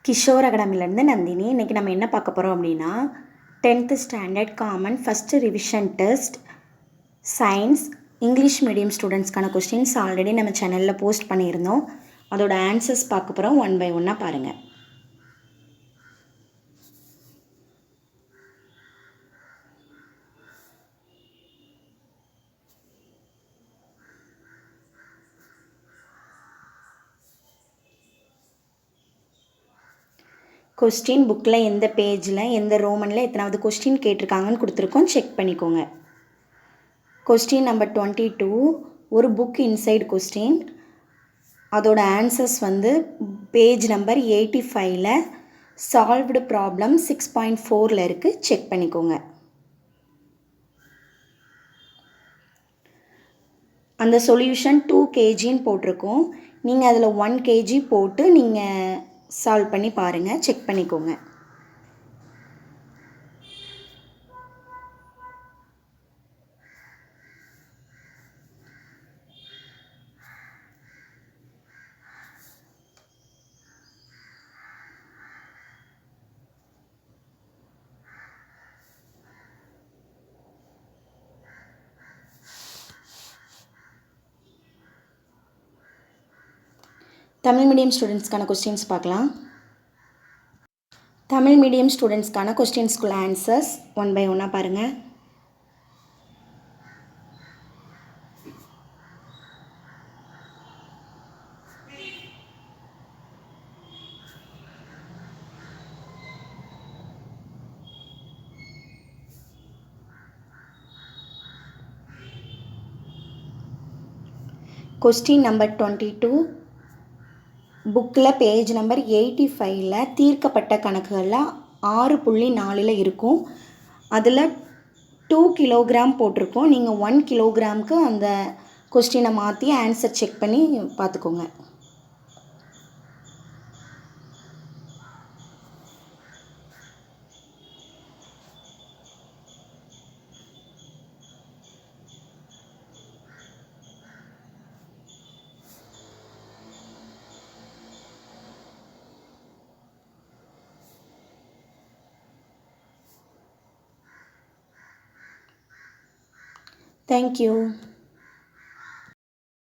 கிஷோர் அகாடமிலேருந்து நந்தினி. இன்றைக்கி நம்ம என்ன பார்க்க போகிறோம் அப்படின்னா 10th standard common first revision test science English medium ஸ்டூடெண்ட்ஸ்க்கான கொஸ்டின்ஸ் ஆல்ரெடி நம்ம சேனலில் போஸ்ட் பண்ணியிருந்தோம். அதோட ஆன்சர்ஸ் பார்க்க போகிறோம். ஒன் பை ஒன்னாக பாருங்கள். கொஸ்டின் புக்கில் எந்த பேஜில் எந்த ரோமனில் எத்தனாவது கொஸ்டின் கேட்டிருக்காங்கன்னு கொடுத்துருக்கோம். செக் பண்ணிக்கோங்க. கொஸ்டின் நம்பர் 22 ஒரு புக் இன்சைடு கொஸ்டின். அதோட ஆன்சர்ஸ் பேஜ் நம்பர் 85ல் சால்வ்டு ப்ராப்ளம் 6.4ல் இருக்குது. செக் பண்ணிக்கோங்க. அந்த சொல்யூஷன் 2 kgன்னு போட்டிருக்கோம். நீங்கள் அதில் 1 kg போட்டு நீங்கள் சால்வ் பண்ணி பாருங்கள். செக் பண்ணிக்கோங்க. தமிழ் மீடியம் ஸ்டூடெண்ட்ஸ்க்கான கொஸ்டின்ஸ் பார்க்கலாம். தமிழ் மீடியம் ஸ்டூடெண்ட்ஸ்க்கான கொஸ்டின்ஸ்குள்ள ஆன்சர்ஸ் ஒன் பை ஒன்னாக பாருங்கள். கொஸ்டின் நம்பர் 22 புக்கில் பேஜ் நம்பர் 85ல் தீர்க்கப்பட்ட கணக்குகளில் 6.4ல் இருக்கும். அதில் 2 கிலோகிராம் போட்டிருக்கோம். நீங்கள் 1 கிலோகிராமுக்கு அந்த கொஸ்டினை மாற்றி ஆன்சர் செக் பண்ணி பார்த்துக்கோங்க. Thank you.